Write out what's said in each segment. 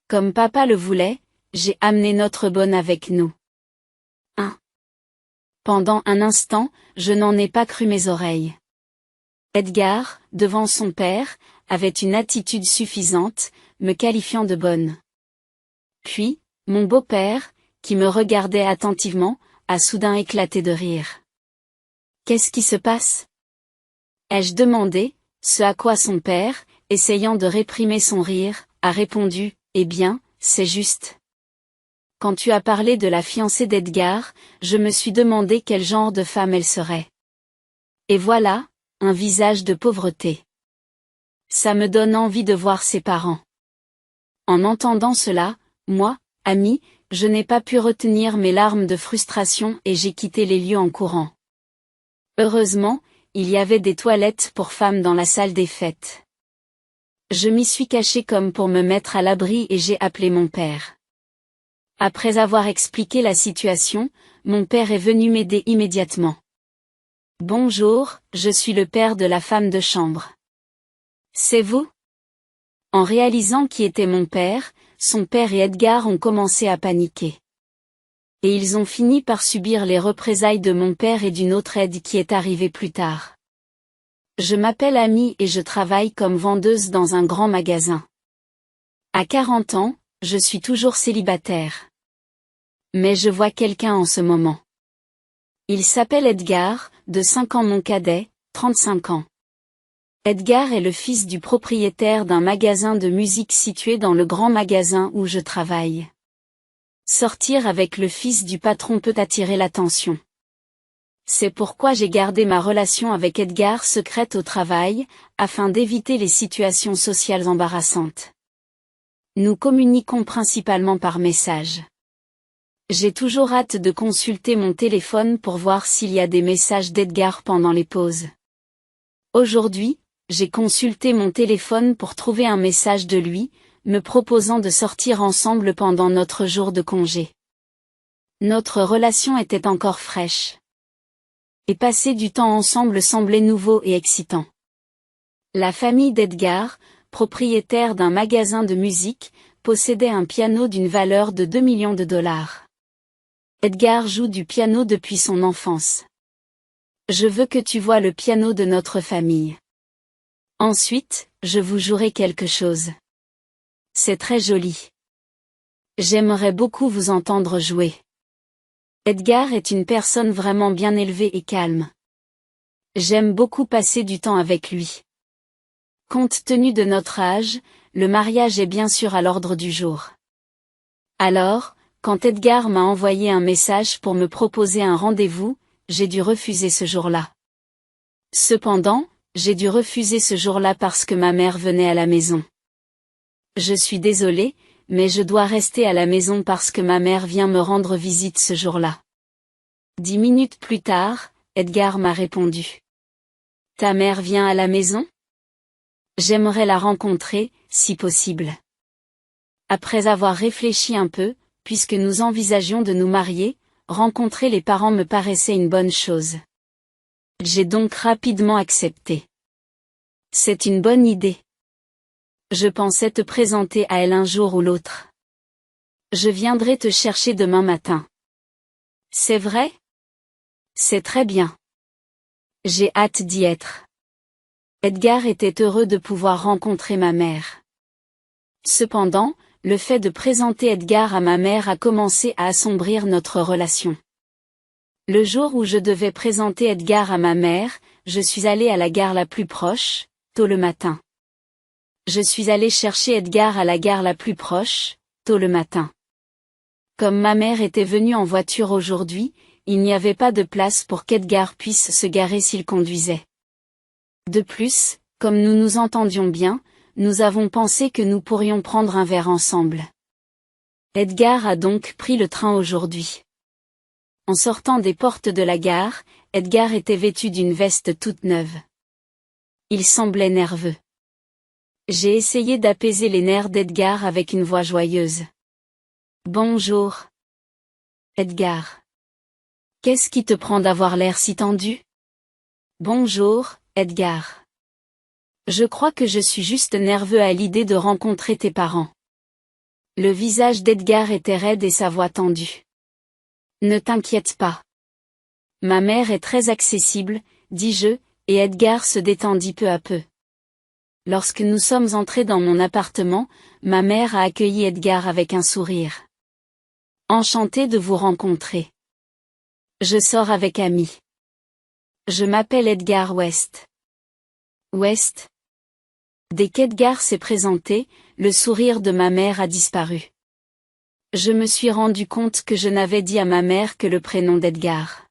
Comme papa le voulait, j'ai amené notre bonne avec nous. Pendant un instant, je n'en ai pas cru mes oreilles. Edgar, devant son père, avait une attitude suffisante, me qualifiant de bonne. Puis, mon beau-père, qui me regardait attentivement, a soudain éclaté de rire. Qu'est-ce qui se passe? Ai-je demandé, ce à quoi son père, essayant de réprimer son rire, a répondu, eh bien, c'est juste. Quand tu as parlé de la fiancée d'Edgar, je me suis demandé quel genre de femme elle serait. Et voilà, un visage de pauvreté. Ça me donne envie de voir ses parents. En entendant cela, moi, ami, je n'ai pas pu retenir mes larmes de frustration et j'ai quitté les lieux en courant. Heureusement, il y avait des toilettes pour femmes dans la salle des fêtes. Je m'y suis caché comme pour me mettre à l'abri et j'ai appelé mon père. Après avoir expliqué la situation, mon père est venu m'aider immédiatement. Bonjour, je suis le père de la femme de chambre. C'est vous? En réalisant qui était mon père, son père et Edgar ont commencé à paniquer. Et ils ont fini par subir les représailles de mon père et d'une autre aide qui est arrivée plus tard. Je m'appelle Amy et je travaille comme vendeuse dans un grand magasin. À 40 ans, je suis toujours célibataire. Mais je vois quelqu'un en ce moment. Il s'appelle Edgar, de 5 ans mon cadet, 35 ans. Edgar est le fils du propriétaire d'un magasin de musique situé dans le grand magasin où je travaille. Sortir avec le fils du patron peut attirer l'attention. C'est pourquoi j'ai gardé ma relation avec Edgar secrète au travail, afin d'éviter les situations sociales embarrassantes. Nous communiquons principalement par message. J'ai toujours hâte de consulter mon téléphone pour voir s'il y a des messages d'Edgar pendant les pauses. Aujourd'hui, j'ai consulté mon téléphone pour trouver un message de lui, me proposant de sortir ensemble pendant notre jour de congé. Notre relation était encore fraîche. Et passer du temps ensemble semblait nouveau et excitant. La famille d'Edgar, propriétaire d'un magasin de musique, possédait un piano d'une valeur de 2 millions de dollars. Edgar joue du piano depuis son enfance. Je veux que tu vois le piano de notre famille. Ensuite, je vous jouerai quelque chose. C'est très joli. J'aimerais beaucoup vous entendre jouer. Edgar est une personne vraiment bien élevée et calme. J'aime beaucoup passer du temps avec lui. Compte tenu de notre âge, le mariage est bien sûr à l'ordre du jour. Alors, quand Edgar m'a envoyé un message pour me proposer un rendez-vous, j'ai dû refuser ce jour-là. Cependant, j'ai dû refuser ce jour-là parce que ma mère venait à la maison. Je suis désolée, mais je dois rester à la maison parce que ma mère vient me rendre visite ce jour-là. 10 minutes plus tard, Edgar m'a répondu. Ta mère vient à la maison? J'aimerais la rencontrer, si possible. Après avoir réfléchi un peu, puisque nous envisagions de nous marier, rencontrer les parents me paraissait une bonne chose. J'ai donc rapidement accepté. C'est une bonne idée. Je pensais te présenter à elle un jour ou l'autre. Je viendrai te chercher demain matin. C'est vrai? C'est très bien. J'ai hâte d'y être. Edgar était heureux de pouvoir rencontrer ma mère. Cependant, le fait de présenter Edgar à ma mère a commencé à assombrir notre relation. Le jour où je devais présenter Edgar à ma mère, je suis allée à la gare la plus proche, tôt le matin. Je suis allée chercher Edgar à la gare la plus proche, tôt le matin. Comme ma mère était venue en voiture aujourd'hui, il n'y avait pas de place pour qu'Edgar puisse se garer s'il conduisait. De plus, comme nous nous entendions bien, nous avons pensé que nous pourrions prendre un verre ensemble. Edgar a donc pris le train aujourd'hui. En sortant des portes de la gare, Edgar était vêtu d'une veste toute neuve. Il semblait nerveux. J'ai essayé d'apaiser les nerfs d'Edgar avec une voix joyeuse. Bonjour. Edgar. Qu'est-ce qui te prend d'avoir l'air si tendu? Bonjour, Edgar. Je crois que je suis juste nerveux à l'idée de rencontrer tes parents. Le visage d'Edgar était raide et sa voix tendue. Ne t'inquiète pas. Ma mère est très accessible, dis-je, et Edgar se détendit peu à peu. Lorsque nous sommes entrés dans mon appartement, ma mère a accueilli Edgar avec un sourire. Enchantée de vous rencontrer. Je sors avec Amy. Je m'appelle Edgar West. West. Dès qu'Edgar s'est présenté, le sourire de ma mère a disparu. Je me suis rendu compte que je n'avais dit à ma mère que le prénom d'Edgar.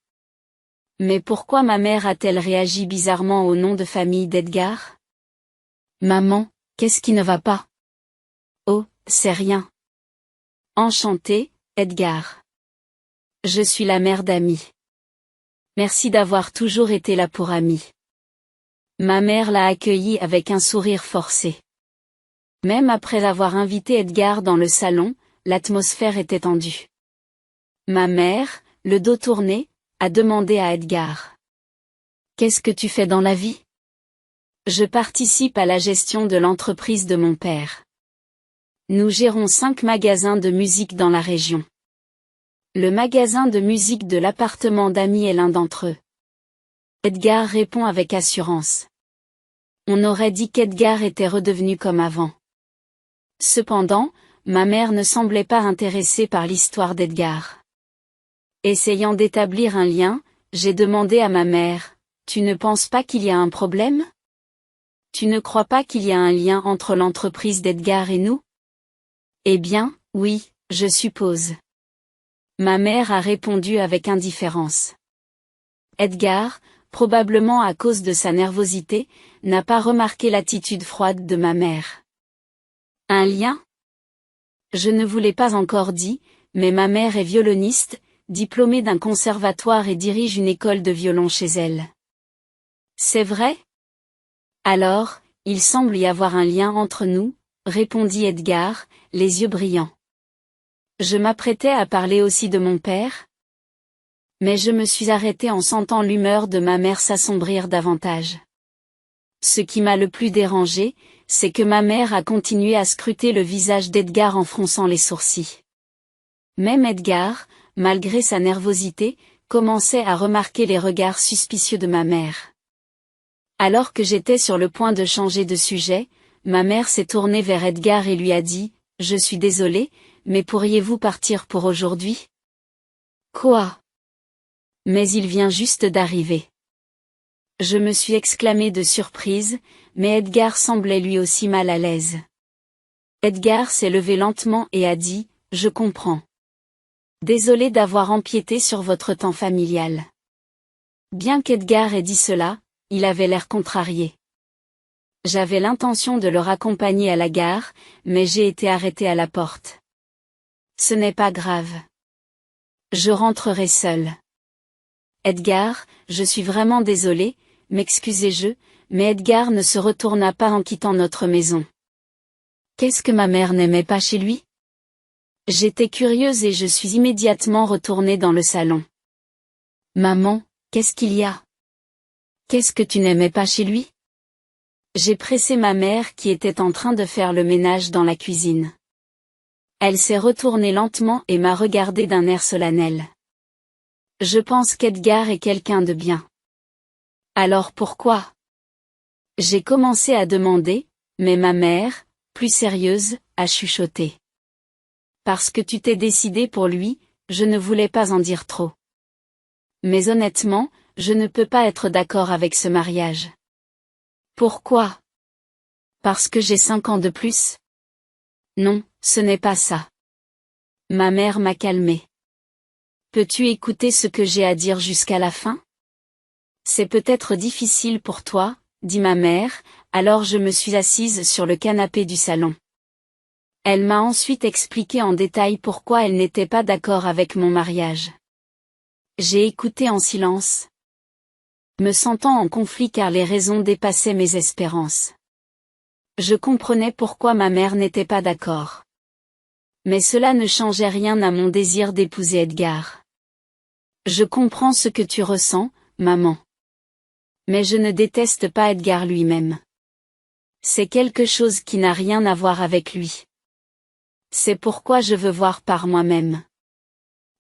Mais pourquoi ma mère a-t-elle réagi bizarrement au nom de famille d'Edgar? Maman, qu'est-ce qui ne va pas? Oh, c'est rien. Enchantée, Edgar. Je suis la mère d'Amy. Merci d'avoir toujours été là pour Amy. Ma mère l'a accueilli avec un sourire forcé. Même après avoir invité Edgar dans le salon, l'atmosphère était tendue. Ma mère, le dos tourné, a demandé à Edgar. Qu'est-ce que tu fais dans la vie? Je participe à la gestion de l'entreprise de mon père. Nous gérons 5 magasins de musique dans la région. Le magasin de musique de l'appartement d'Amy est l'un d'entre eux. Edgar répond avec assurance. On aurait dit qu'Edgar était redevenu comme avant. Cependant, ma mère ne semblait pas intéressée par l'histoire d'Edgar. Essayant d'établir un lien, j'ai demandé à ma mère, « Tu ne penses pas qu'il y a un problème? Tu ne crois pas qu'il y a un lien entre l'entreprise d'Edgar et nous? » Eh bien, oui, je suppose. Ma mère a répondu avec indifférence. Edgar, probablement à cause de sa nervosité, n'a pas remarqué l'attitude froide de ma mère. Un lien? Je ne vous l'ai pas encore dit, mais ma mère est violoniste, diplômée d'un conservatoire et dirige une école de violon chez elle. C'est vrai? Alors, il semble y avoir un lien entre nous, répondit Edgar, les yeux brillants. Je m'apprêtais à parler aussi de mon père, mais je me suis arrêtée en sentant l'humeur de ma mère s'assombrir davantage. Ce qui m'a le plus dérangé, c'est que ma mère a continué à scruter le visage d'Edgar en fronçant les sourcils. Même Edgar, malgré sa nervosité, commençait à remarquer les regards suspicieux de ma mère. Alors que j'étais sur le point de changer de sujet, ma mère s'est tournée vers Edgar et lui a dit, « Je suis désolée, mais pourriez-vous partir pour aujourd'hui? » Quoi? Mais il vient juste d'arriver. Je me suis exclamée de surprise, mais Edgar semblait lui aussi mal à l'aise. Edgar s'est levé lentement et a dit, « Je comprends. Désolé d'avoir empiété sur votre temps familial. » Bien qu'Edgar ait dit cela, il avait l'air contrarié. J'avais l'intention de le raccompagner à la gare, mais j'ai été arrêtée à la porte. Ce n'est pas grave. Je rentrerai seule. Edgar, je suis vraiment désolée, m'excusai-je, mais Edgar ne se retourna pas en quittant notre maison. Qu'est-ce que ma mère n'aimait pas chez lui? J'étais curieuse et je suis immédiatement retournée dans le salon. Maman, qu'est-ce qu'il y a? Qu'est-ce que tu n'aimais pas chez lui? J'ai pressé ma mère qui était en train de faire le ménage dans la cuisine. Elle s'est retournée lentement et m'a regardé d'un air solennel. Je pense qu'Edgar est quelqu'un de bien. Alors pourquoi? J'ai commencé à demander, mais ma mère, plus sérieuse, a chuchoté. Parce que tu t'es décidé pour lui, je ne voulais pas en dire trop. Mais honnêtement, je ne peux pas être d'accord avec ce mariage. Pourquoi? Parce que j'ai 5 ans de plus? Non, ce n'est pas ça. Ma mère m'a calmée. Peux-tu écouter ce que j'ai à dire jusqu'à la fin? C'est peut-être difficile pour toi, dit ma mère, alors je me suis assise sur le canapé du salon. Elle m'a ensuite expliqué en détail pourquoi elle n'était pas d'accord avec mon mariage. J'ai écouté en silence, me sentant en conflit car les raisons dépassaient mes espérances. Je comprenais pourquoi ma mère n'était pas d'accord. Mais cela ne changeait rien à mon désir d'épouser Edgar. Je comprends ce que tu ressens, maman. Mais je ne déteste pas Edgar lui-même. C'est quelque chose qui n'a rien à voir avec lui. C'est pourquoi je veux voir par moi-même.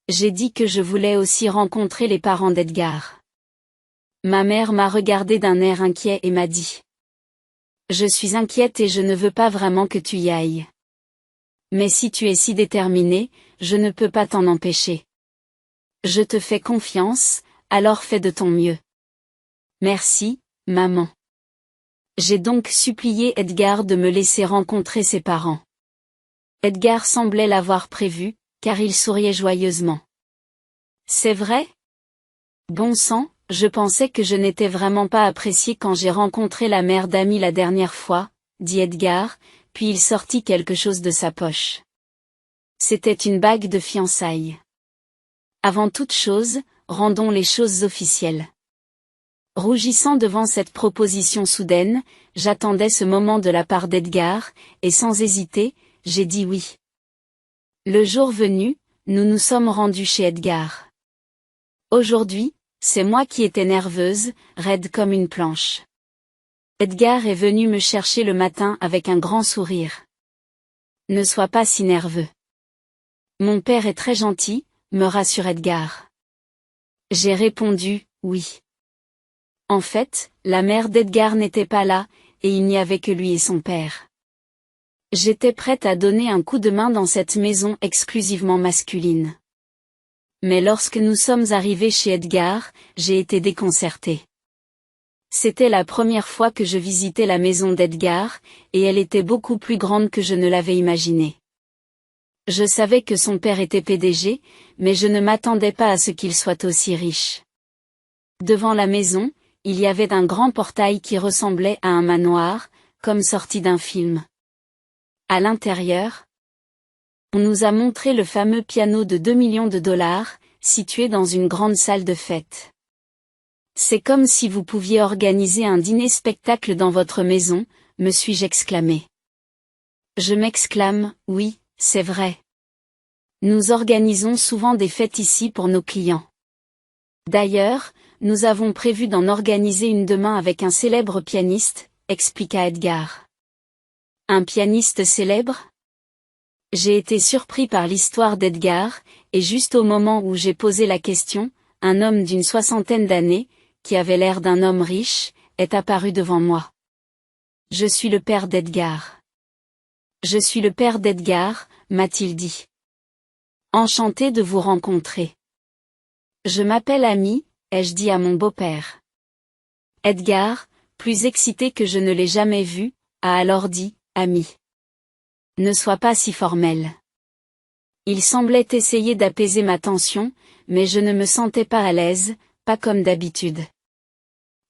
J'ai dit que je voulais aussi rencontrer les parents d'Edgar. Ma mère m'a regardé d'un air inquiet et m'a dit. Je suis inquiète et je ne veux pas vraiment que tu y ailles. Mais si tu es si déterminée, je ne peux pas t'en empêcher. Je te fais confiance, alors fais de ton mieux. Merci, maman. J'ai donc supplié Edgar de me laisser rencontrer ses parents. Edgar semblait l'avoir prévu, car il souriait joyeusement. C'est vrai? Bon sang, je pensais que je n'étais vraiment pas apprécié quand j'ai rencontré la mère d'Amy la dernière fois, dit Edgar, puis il sortit quelque chose de sa poche. C'était une bague de fiançailles. Avant toute chose, rendons les choses officielles. Rougissant devant cette proposition soudaine, j'attendais ce moment de la part d'Edgar, et sans hésiter, j'ai dit oui. Le jour venu, nous nous sommes rendus chez Edgar. Aujourd'hui, c'est moi qui étais nerveuse, raide comme une planche. Edgar est venu me chercher le matin avec un grand sourire. Ne sois pas si nerveux. Mon père est très gentil, me rassure Edgar. J'ai répondu, oui. En fait, la mère d'Edgar n'était pas là, et il n'y avait que lui et son père. J'étais prête à donner un coup de main dans cette maison exclusivement masculine. Mais lorsque nous sommes arrivés chez Edgar, j'ai été déconcertée. C'était la première fois que je visitais la maison d'Edgar, et elle était beaucoup plus grande que je ne l'avais imaginé. Je savais que son père était PDG, mais je ne m'attendais pas à ce qu'il soit aussi riche. Devant la maison, il y avait un grand portail qui ressemblait à un manoir, comme sorti d'un film. À l'intérieur, on nous a montré le fameux piano de 2 millions de dollars, situé dans une grande salle de fête. C'est comme si vous pouviez organiser un dîner-spectacle dans votre maison, me suis-je exclamé. Je m'exclame, oui, c'est vrai. Nous organisons souvent des fêtes ici pour nos clients. D'ailleurs, nous avons prévu d'en organiser une demain avec un célèbre pianiste, expliqua Edgar. Un pianiste célèbre? J'ai été surpris par l'histoire d'Edgar, et juste au moment où j'ai posé la question, un homme d'une 60aine d'années, qui avait l'air d'un homme riche, est apparu devant moi. Je suis le père d'Edgar. Je suis le père d'Edgar, m'a-t-il dit. Enchanté de vous rencontrer. Je m'appelle Amy, ai-je dit à mon beau-père. Edgar, plus excité que je ne l'ai jamais vu, a alors dit, Amy. Ne sois pas si formel. Il semblait essayer d'apaiser ma tension, mais je ne me sentais pas à l'aise, pas comme d'habitude.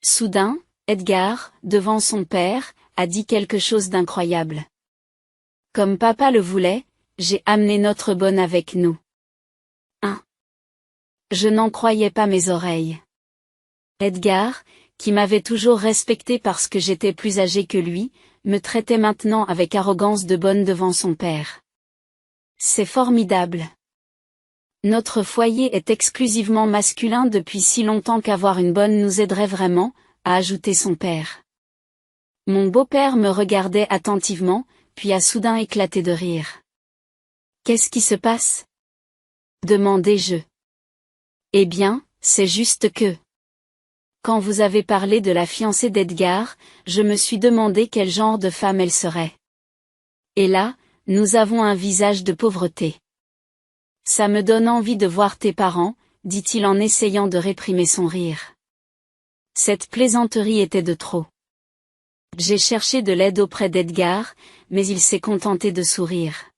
Soudain, Edgar, devant son père, a dit quelque chose d'incroyable. Comme papa le voulait, j'ai amené notre bonne avec nous. Je n'en croyais pas mes oreilles. Edgar, qui m'avait toujours respecté parce que j'étais plus âgé que lui, me traitait maintenant avec arrogance de bonne devant son père. C'est formidable. Notre foyer est exclusivement masculin depuis si longtemps qu'avoir une bonne nous aiderait vraiment, a ajouté son père. Mon beau-père me regardait attentivement, puis a soudain éclaté de rire. Qu'est-ce qui se passe? Demandai-je. Eh bien, c'est juste que... Quand vous avez parlé de la fiancée d'Edgar, je me suis demandé quel genre de femme elle serait. Et là, nous avons un visage de pauvreté. Ça me donne envie de voir tes parents, dit-il en essayant de réprimer son rire. Cette plaisanterie était de trop. J'ai cherché de l'aide auprès d'Edgar, mais il s'est contenté de sourire.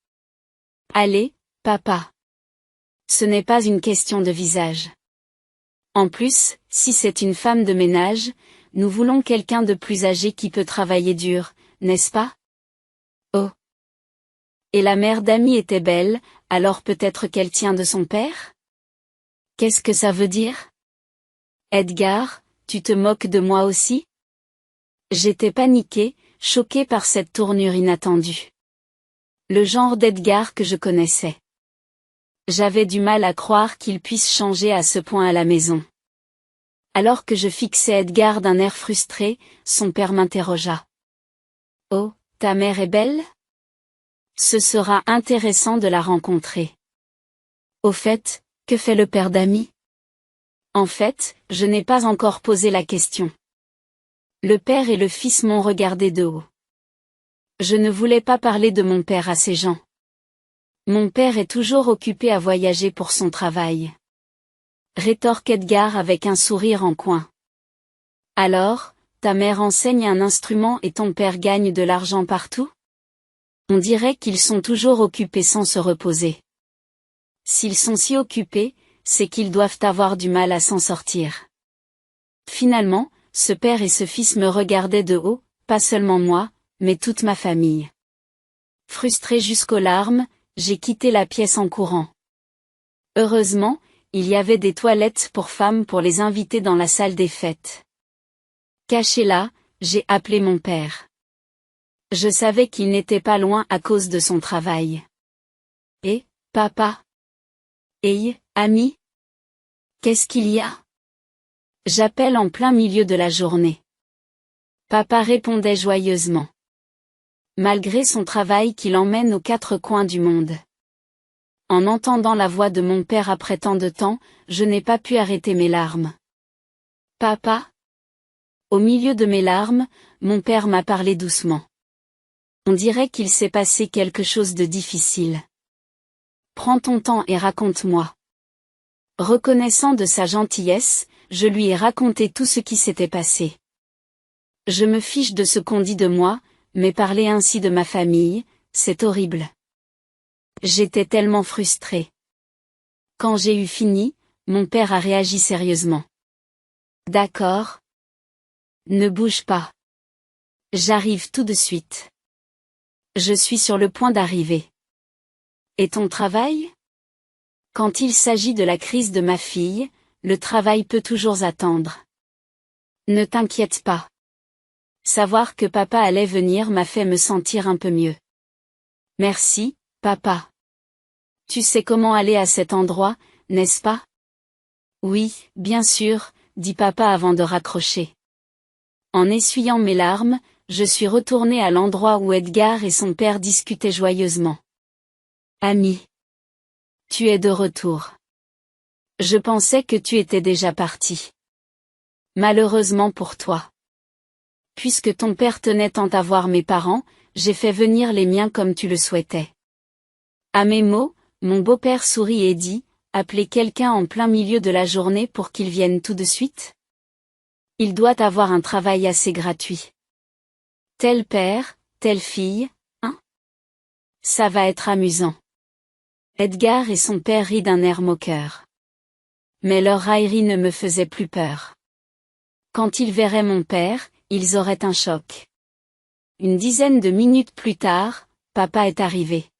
Allez, papa. Ce n'est pas une question de visage. En plus, si c'est une femme de ménage, nous voulons quelqu'un de plus âgé qui peut travailler dur, n'est-ce pas? Oh. Et la mère d'Amy était belle, alors peut-être qu'elle tient de son père? Qu'est-ce que ça veut dire? Edgar, tu te moques de moi aussi? J'étais paniquée, choquée par cette tournure inattendue. Le genre d'Edgar que je connaissais. J'avais du mal à croire qu'il puisse changer à ce point à la maison. Alors que je fixais Edgar d'un air frustré, son père m'interrogea. Oh, ta mère est belle? Ce sera intéressant de la rencontrer. Au fait, que fait le père d'Amy? En fait, je n'ai pas encore posé la question. Le père et le fils m'ont regardé de haut. Je ne voulais pas parler de mon père à ces gens. Mon père est toujours occupé à voyager pour son travail. Rétorque Edgar avec un sourire en coin. Alors, ta mère enseigne un instrument et ton père gagne de l'argent partout? On dirait qu'ils sont toujours occupés sans se reposer. S'ils sont si occupés, c'est qu'ils doivent avoir du mal à s'en sortir. Finalement, ce père et ce fils me regardaient de haut, pas seulement moi, mais toute ma famille. Frustré jusqu'aux larmes, j'ai quitté la pièce en courant. Heureusement, il y avait des toilettes pour femmes pour les inviter dans la salle des fêtes. Caché là, j'ai appelé mon père. Je savais qu'il n'était pas loin à cause de son travail. Et, papa? Hey, Amy? Qu'est-ce qu'il y a? J'appelle en plein milieu de la journée. Papa répondait joyeusement. Malgré son travail qui l'emmène aux quatre coins du monde. En entendant la voix de mon père après tant de temps, je n'ai pas pu arrêter mes larmes. Papa? Au milieu de mes larmes, mon père m'a parlé doucement. On dirait qu'il s'est passé quelque chose de difficile. Prends ton temps et raconte-moi. Reconnaissant de sa gentillesse, je lui ai raconté tout ce qui s'était passé. Je me fiche de ce qu'on dit de moi, mais parler ainsi de ma famille, c'est horrible. J'étais tellement frustrée. Quand j'ai eu fini, mon père a réagi sérieusement. D'accord. Ne bouge pas. J'arrive tout de suite. Je suis sur le point d'arriver. Et ton travail? Quand il s'agit de la crise de ma fille, le travail peut toujours attendre. Ne t'inquiète pas. Savoir que papa allait venir m'a fait me sentir un peu mieux. Merci, papa. Tu sais comment aller à cet endroit, n'est-ce pas? Oui, bien sûr, dit papa avant de raccrocher. En essuyant mes larmes, je suis retournée à l'endroit où Edgar et son père discutaient joyeusement. Amy. Tu es de retour. Je pensais que tu étais déjà parti. Malheureusement pour toi. Puisque ton père tenait tant à voir mes parents, j'ai fait venir les miens comme tu le souhaitais. À mes mots, mon beau-père sourit et dit, appeler quelqu'un en plein milieu de la journée pour qu'il vienne tout de suite? Il doit avoir un travail assez gratuit. Tel père, telle fille, hein? Ça va être amusant. Edgar et son père rient d'un air moqueur. Mais leur raillerie ne me faisait plus peur. Quand ils verraient mon père, ils auraient un choc. Une dizaine de minutes plus tard, papa est arrivé.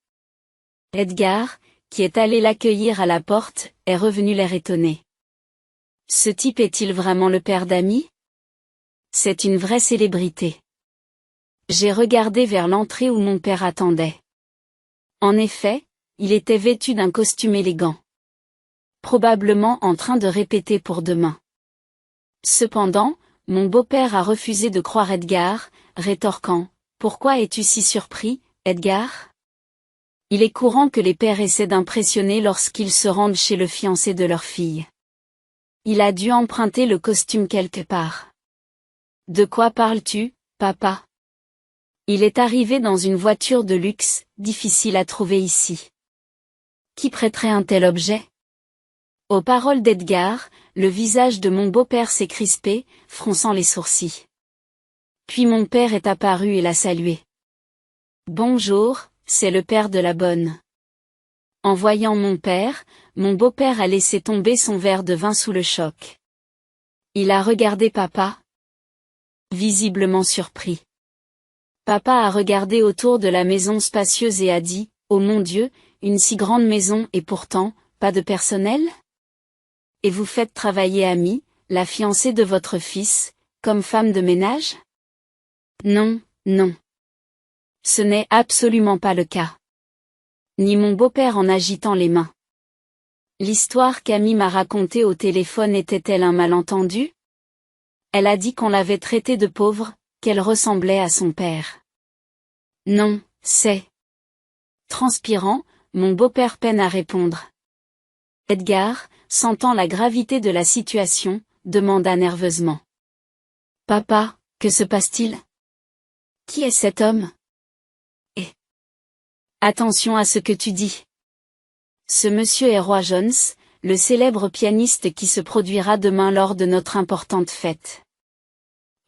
Edgar, qui est allé l'accueillir à la porte, est revenu l'air étonné. Ce type est-il vraiment le père d'Amy? C'est une vraie célébrité. J'ai regardé vers l'entrée où mon père attendait. En effet, il était vêtu d'un costume élégant. Probablement en train de répéter pour demain. Cependant, mon beau-père a refusé de croire Edgar, rétorquant, « Pourquoi es-tu si surpris, Edgar ?» Il est courant que les pères essaient d'impressionner lorsqu'ils se rendent chez le fiancé de leur fille. Il a dû emprunter le costume quelque part. De quoi parles-tu, papa? Il est arrivé dans une voiture de luxe, difficile à trouver ici. Qui prêterait un tel objet? Aux paroles d'Edgar, le visage de mon beau-père s'est crispé, fronçant les sourcils. Puis mon père est apparu et l'a salué. Bonjour, c'est le père de la bonne. En voyant mon beau-père a laissé tomber son verre de vin sous le choc. Il a regardé papa. Visiblement surpris. Papa a regardé autour de la maison spacieuse et a dit, « Oh mon Dieu, une si grande maison et pourtant, pas de personnel? Et vous faites travailler Amy, la fiancée de votre fils, comme femme de ménage? » Non, non. Ce n'est absolument pas le cas. Ni mon beau-père en agitant les mains. L'histoire qu'Amy m'a racontée au téléphone était-elle un malentendu? Elle a dit qu'on l'avait traitée de pauvre, qu'elle ressemblait à son père. Non, c'est... Transpirant, mon beau-père peine à répondre. Edgar, sentant la gravité de la situation, demanda nerveusement. Papa, que se passe-t-il? Qui est cet homme? Et attention à ce que tu dis. Ce monsieur est Roy Jones, le célèbre pianiste qui se produira demain lors de notre importante fête.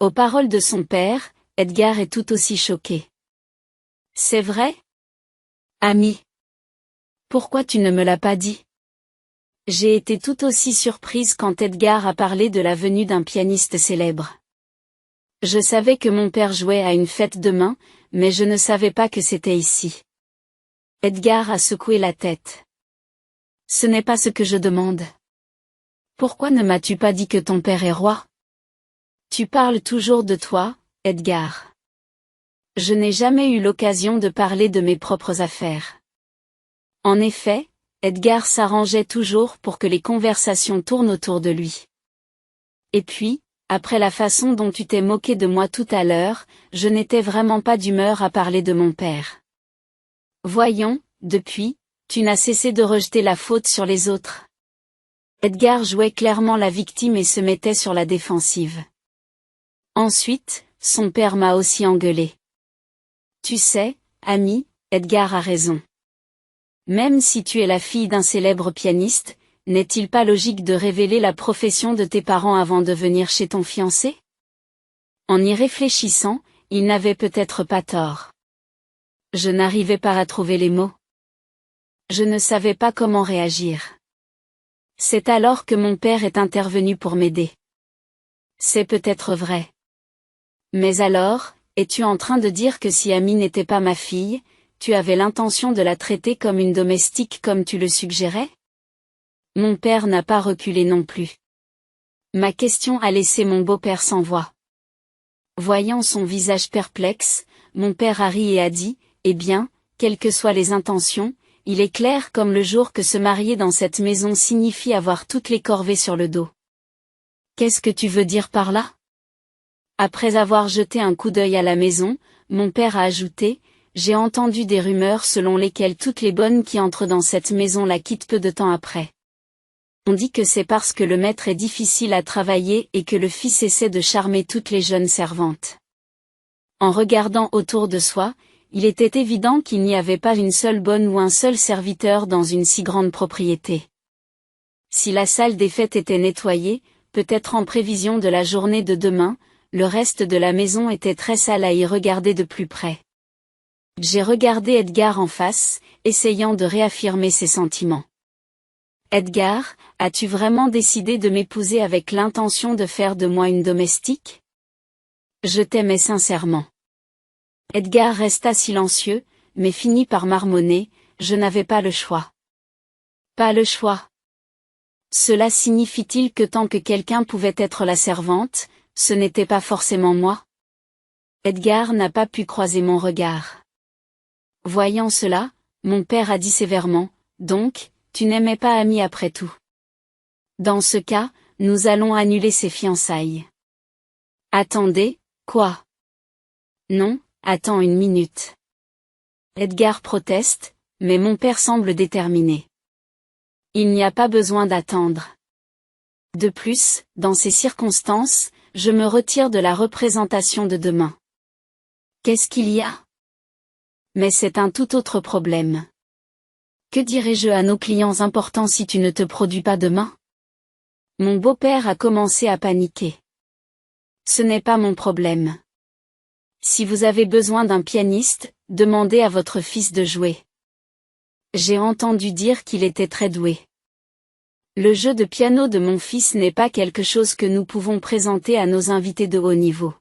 Aux paroles de son père, Edgar est tout aussi choqué. C'est vrai? Ami. Pourquoi tu ne me l'as pas dit? J'ai été tout aussi surprise quand Edgar a parlé de la venue d'un pianiste célèbre. Je savais que mon père jouait à une fête demain, mais je ne savais pas que c'était ici. Edgar a secoué la tête. Ce n'est pas ce que je demande. Pourquoi ne m'as-tu pas dit que ton père est roi? Tu parles toujours de toi, Edgar. Je n'ai jamais eu l'occasion de parler de mes propres affaires. En effet, Edgar s'arrangeait toujours pour que les conversations tournent autour de lui. Et puis, après la façon dont tu t'es moqué de moi tout à l'heure, je n'étais vraiment pas d'humeur à parler de mon père. Voyons, depuis, tu n'as cessé de rejeter la faute sur les autres. Edgar jouait clairement la victime et se mettait sur la défensive. Ensuite, son père m'a aussi engueulé. Tu sais, ami, Edgar a raison. Même si tu es la fille d'un célèbre pianiste, n'est-il pas logique de révéler la profession de tes parents avant de venir chez ton fiancé? En y réfléchissant, il n'avait peut-être pas tort. Je n'arrivais pas à trouver les mots. Je ne savais pas comment réagir. C'est alors que mon père est intervenu pour m'aider. C'est peut-être vrai. Mais alors, es-tu en train de dire que si Amy n'était pas ma fille, tu avais l'intention de la traiter comme une domestique comme tu le suggérais? Mon père n'a pas reculé non plus. Ma question a laissé mon beau-père sans voix. Voyant son visage perplexe, mon père a ri et a dit, eh bien, quelles que soient les intentions, il est clair comme le jour que se marier dans cette maison signifie avoir toutes les corvées sur le dos. Qu'est-ce que tu veux dire par là? Après avoir jeté un coup d'œil à la maison, mon père a ajouté, j'ai entendu des rumeurs selon lesquelles toutes les bonnes qui entrent dans cette maison la quittent peu de temps après. On dit que c'est parce que le maître est difficile à travailler et que le fils essaie de charmer toutes les jeunes servantes. En regardant autour de soi, il était évident qu'il n'y avait pas une seule bonne ou un seul serviteur dans une si grande propriété. Si la salle des fêtes était nettoyée, peut-être en prévision de la journée de demain, le reste de la maison était très sale à y regarder de plus près. J'ai regardé Edgar en face, essayant de réaffirmer ses sentiments. Edgar, as-tu vraiment décidé de m'épouser avec l'intention de faire de moi une domestique? Je t'aimais sincèrement. Edgar resta silencieux, mais finit par marmonner, je n'avais pas le choix. Pas le choix. Cela signifie-t-il que tant que quelqu'un pouvait être la servante, ce n'était pas forcément moi? Edgar n'a pas pu croiser mon regard. Voyant cela, mon père a dit sévèrement, donc, tu n'aimais pas Amy après tout. Dans ce cas, nous allons annuler ces fiançailles. Attendez, quoi? Non, attends une minute. Edgar proteste, mais mon père semble déterminé. Il n'y a pas besoin d'attendre. De plus, dans ces circonstances, je me retire de la représentation de demain. Qu'est-ce qu'il y a? Mais c'est un tout autre problème. Que dirai-je à nos clients importants si tu ne te produis pas demain? Mon beau-père a commencé à paniquer. Ce n'est pas mon problème. Si vous avez besoin d'un pianiste, demandez à votre fils de jouer. J'ai entendu dire qu'il était très doué. Le jeu de piano de mon fils n'est pas quelque chose que nous pouvons présenter à nos invités de haut niveau.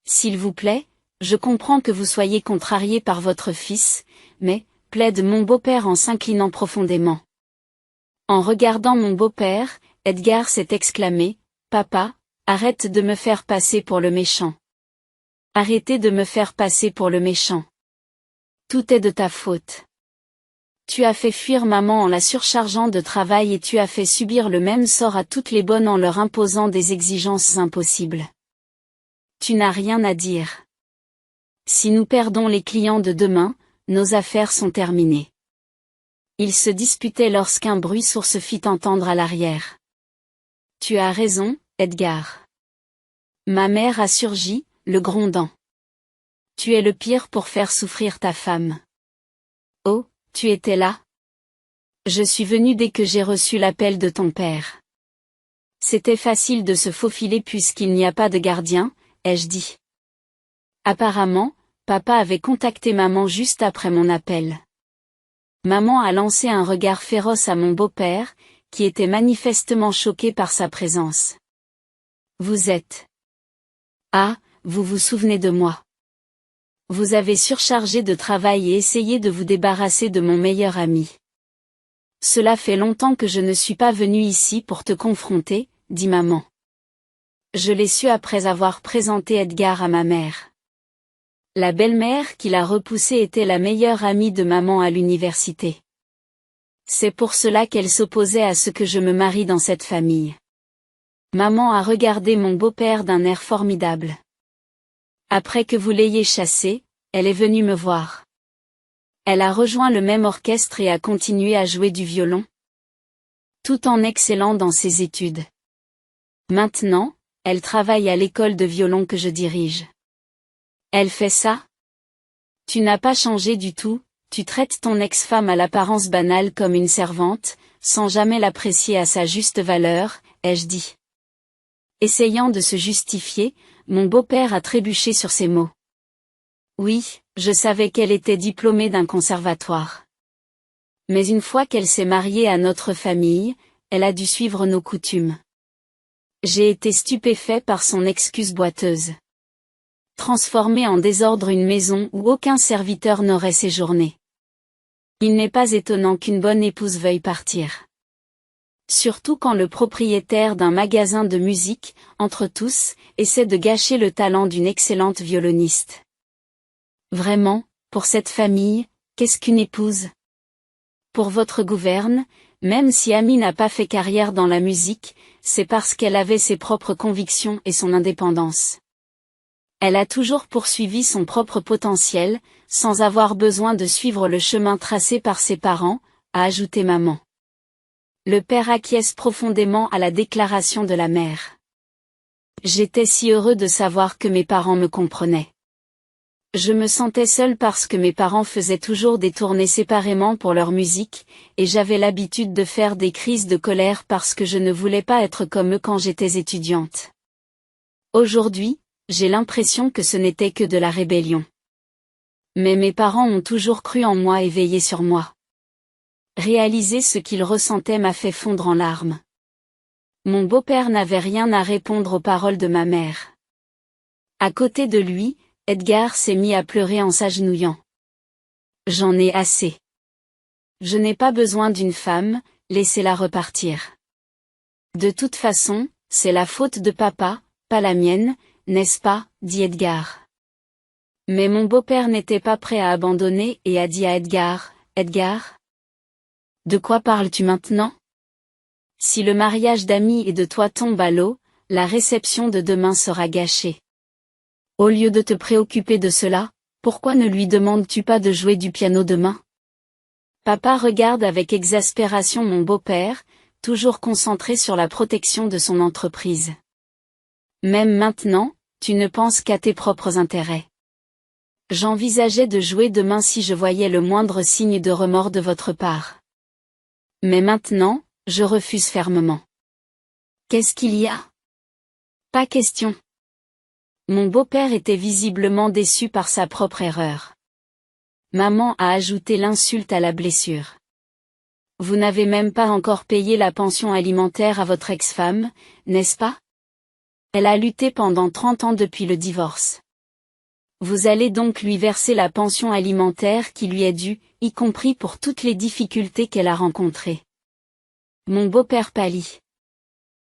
S'il vous plaît, je comprends que vous soyez contrarié par votre fils, mais, plaide mon beau-père en s'inclinant profondément. En regardant mon beau-père, Edgar s'est exclamé, « Papa, arrête de me faire passer pour le méchant. Arrêtez de me faire passer pour le méchant. Tout est de ta faute. Tu as fait fuir maman en la surchargeant de travail et tu as fait subir le même sort à toutes les bonnes en leur imposant des exigences impossibles. Tu n'as rien à dire. Si nous perdons les clients de demain, nos affaires sont terminées. Ils se disputaient lorsqu'un bruit sourd se fit entendre à l'arrière. Tu as raison, Edgar. Ma mère a surgi, le grondant. Tu es le pire pour faire souffrir ta femme. Oh, tu étais là? Je suis venu dès que j'ai reçu l'appel de ton père. C'était facile de se faufiler puisqu'il n'y a pas de gardien, ai-je dit. Apparemment, papa avait contacté maman juste après mon appel. Maman a lancé un regard féroce à mon beau-père, qui était manifestement choqué par sa présence. Vous êtes... Ah, vous vous souvenez de moi. Vous avez surchargé de travail et essayé de vous débarrasser de mon meilleur ami. Cela fait longtemps que je ne suis pas venue ici pour te confronter, dit maman. Je l'ai su après avoir présenté Edgar à ma mère. La belle-mère qui l'a repoussé était la meilleure amie de maman à l'université. C'est pour cela qu'elle s'opposait à ce que je me marie dans cette famille. Maman a regardé mon beau-père d'un air formidable. Après que vous l'ayez chassé, elle est venue me voir. Elle a rejoint le même orchestre et a continué à jouer du violon, tout en excellant dans ses études. Maintenant, elle travaille à l'école de violon que je dirige. Elle fait ça? Tu n'as pas changé du tout, tu traites ton ex-femme à l'apparence banale comme une servante, sans jamais l'apprécier à sa juste valeur, ai-je dit. Essayant de se justifier, mon beau-père a trébuché sur ces mots. Oui, je savais qu'elle était diplômée d'un conservatoire. Mais une fois qu'elle s'est mariée à notre famille, elle a dû suivre nos coutumes. J'ai été stupéfait par son excuse boiteuse. Transformer en désordre une maison où aucun serviteur n'aurait séjourné. Il n'est pas étonnant qu'une bonne épouse veuille partir. Surtout quand le propriétaire d'un magasin de musique, entre tous, essaie de gâcher le talent d'une excellente violoniste. Vraiment, pour cette famille, qu'est-ce qu'une épouse? Pour votre gouverne, même si Amy n'a pas fait carrière dans la musique, c'est parce qu'elle avait ses propres convictions et son indépendance. Elle a toujours poursuivi son propre potentiel, sans avoir besoin de suivre le chemin tracé par ses parents, a ajouté maman. Le père acquiesce profondément à la déclaration de la mère. J'étais si heureux de savoir que mes parents me comprenaient. Je me sentais seule parce que mes parents faisaient toujours des tournées séparément pour leur musique, et j'avais l'habitude de faire des crises de colère parce que je ne voulais pas être comme eux quand j'étais étudiante. Aujourd'hui, j'ai l'impression que ce n'était que de la rébellion. Mais mes parents ont toujours cru en moi et veillé sur moi. Réaliser ce qu'ils ressentaient m'a fait fondre en larmes. Mon beau-père n'avait rien à répondre aux paroles de ma mère. À côté de lui, Edgar s'est mis à pleurer en s'agenouillant. J'en ai assez. Je n'ai pas besoin d'une femme, laissez-la repartir. De toute façon, c'est la faute de papa, pas la mienne, n'est-ce pas, dit Edgar. Mais mon beau-père n'était pas prêt à abandonner et a dit à Edgar, Edgar? De quoi parles-tu maintenant? Si le mariage d'Amy et de toi tombe à l'eau, la réception de demain sera gâchée. Au lieu de te préoccuper de cela, pourquoi ne lui demandes-tu pas de jouer du piano demain? Papa regarde avec exaspération mon beau-père, toujours concentré sur la protection de son entreprise. Même maintenant, tu ne penses qu'à tes propres intérêts. J'envisageais de jouer demain si je voyais le moindre signe de remords de votre part. Mais maintenant, je refuse fermement. Qu'est-ce qu'il y a? Pas question. Mon beau-père était visiblement déçu par sa propre erreur. Maman a ajouté l'insulte à la blessure. Vous n'avez même pas encore payé la pension alimentaire à votre ex-femme, n'est-ce pas? Elle a lutté pendant 30 ans depuis le divorce. Vous allez donc lui verser la pension alimentaire qui lui est due, y compris pour toutes les difficultés qu'elle a rencontrées. Mon beau-père pâlit.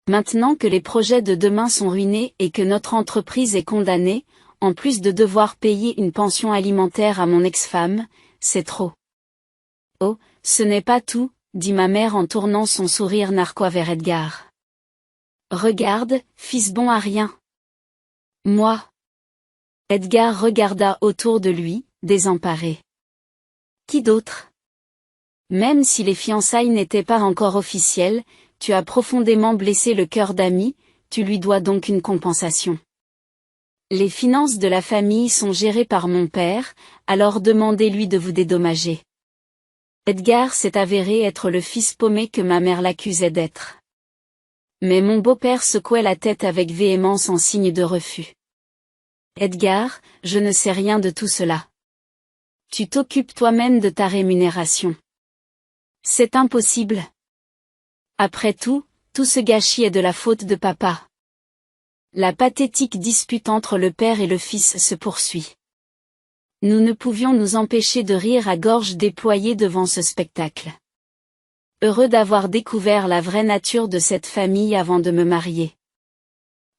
Maintenant que les projets de demain sont ruinés et que notre entreprise est condamnée, en plus de devoir payer une pension alimentaire à mon ex-femme, c'est trop. Oh, ce n'est pas tout, dit ma mère en tournant son sourire narquois vers Edgar. Regarde, fils bon à rien. Moi. Edgar regarda autour de lui, désemparé. qui d'autre? Même si les fiançailles n'étaient pas encore officielles, tu as profondément blessé le cœur d'Amy, tu lui dois donc une compensation. Les finances de la famille sont gérées par mon père, alors demandez-lui de vous dédommager. Edgar s'est avéré être le fils paumé que ma mère l'accusait d'être. Mais mon beau-père secouait la tête avec véhémence en signe de refus. Edgar, je ne sais rien de tout cela. Tu t'occupes toi-même de ta rémunération. C'est impossible. Après tout ce gâchis est de la faute de papa. La pathétique dispute entre le père et le fils se poursuit. Nous ne pouvions nous empêcher de rire à gorge déployée devant ce spectacle. Heureux d'avoir découvert la vraie nature de cette famille avant de me marier.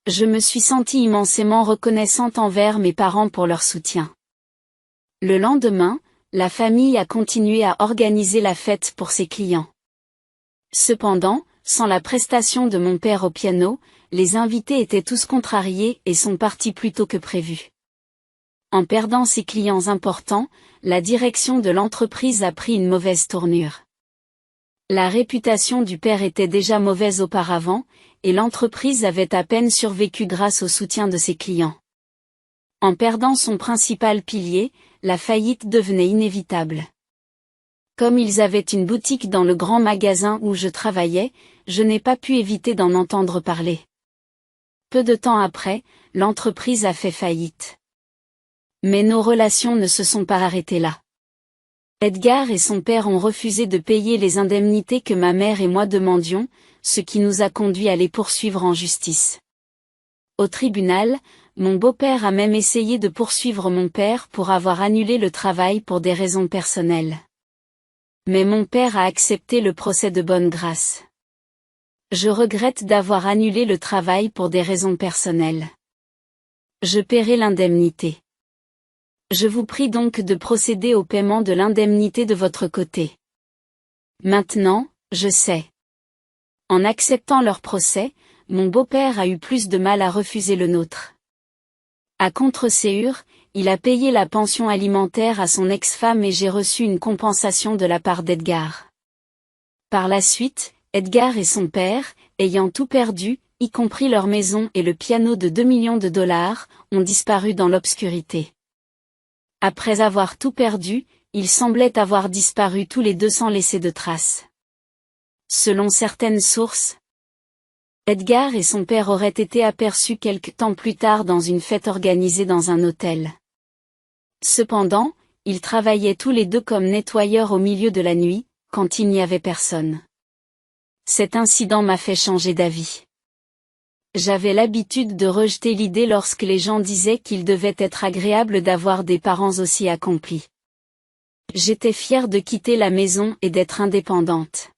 Je me suis sentie immensément reconnaissante envers mes parents pour leur soutien. Le lendemain, la famille a continué à organiser la fête pour ses clients. Cependant, sans la prestation de mon père au piano, les invités étaient tous contrariés et sont partis plus tôt que prévu. En perdant ses clients importants, la direction de l'entreprise a pris une mauvaise tournure. La réputation du père était déjà mauvaise auparavant, et l'entreprise avait à peine survécu grâce au soutien de ses clients. En perdant son principal pilier, la faillite devenait inévitable. Comme ils avaient une boutique dans le grand magasin où je travaillais, je n'ai pas pu éviter d'en entendre parler. Peu de temps après, l'entreprise a fait faillite. Mais nos relations ne se sont pas arrêtées là. Edgar et son père ont refusé de payer les indemnités que ma mère et moi demandions, ce qui nous a conduit à les poursuivre en justice. Au tribunal, mon beau-père a même essayé de poursuivre mon père pour avoir annulé le travail pour des raisons personnelles. Mais mon père a accepté le procès de bonne grâce. Je regrette d'avoir annulé le travail pour des raisons personnelles. Je paierai l'indemnité. Je vous prie donc de procéder au paiement de l'indemnité de votre côté. Maintenant, je sais. En acceptant leur procès, mon beau-père a eu plus de mal à refuser le nôtre. À contre-séure, il a payé la pension alimentaire à son ex-femme et j'ai reçu une compensation de la part d'Edgar. Par la suite, Edgar et son père, ayant tout perdu, y compris leur maison et le piano de 2 millions de dollars, ont disparu dans l'obscurité. Après avoir tout perdu, ils semblaient avoir disparu tous les deux sans laisser de traces. Selon certaines sources, Edgar et son père auraient été aperçus quelque temps plus tard dans une fête organisée dans un hôtel. Cependant, ils travaillaient tous les deux comme nettoyeurs au milieu de la nuit, quand il n'y avait personne. Cet incident m'a fait changer d'avis. J'avais l'habitude de rejeter l'idée lorsque les gens disaient qu'il devait être agréable d'avoir des parents aussi accomplis. J'étais fière de quitter la maison et d'être indépendante.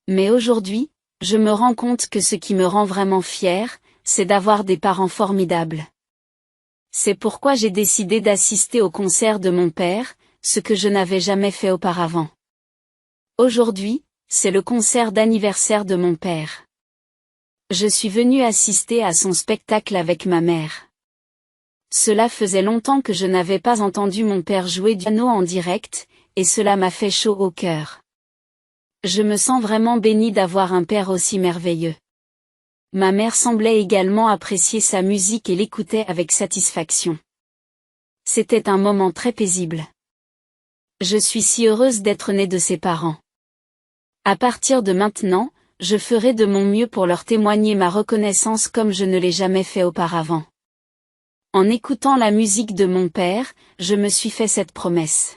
Mais aujourd'hui, je me rends compte que ce qui me rend vraiment fière, c'est d'avoir des parents formidables. C'est pourquoi j'ai décidé d'assister au concert de mon père, ce que je n'avais jamais fait auparavant. Aujourd'hui, c'est le concert d'anniversaire de mon père. Je suis venue assister à son spectacle avec ma mère. Cela faisait longtemps que je n'avais pas entendu mon père jouer du piano en direct, et cela m'a fait chaud au cœur. Je me sens vraiment bénie d'avoir un père aussi merveilleux. Ma mère semblait également apprécier sa musique et l'écoutait avec satisfaction. C'était un moment très paisible. Je suis si heureuse d'être née de ses parents. À partir de maintenant, je ferai de mon mieux pour leur témoigner ma reconnaissance comme je ne l'ai jamais fait auparavant. En écoutant la musique de mon père, je me suis fait cette promesse.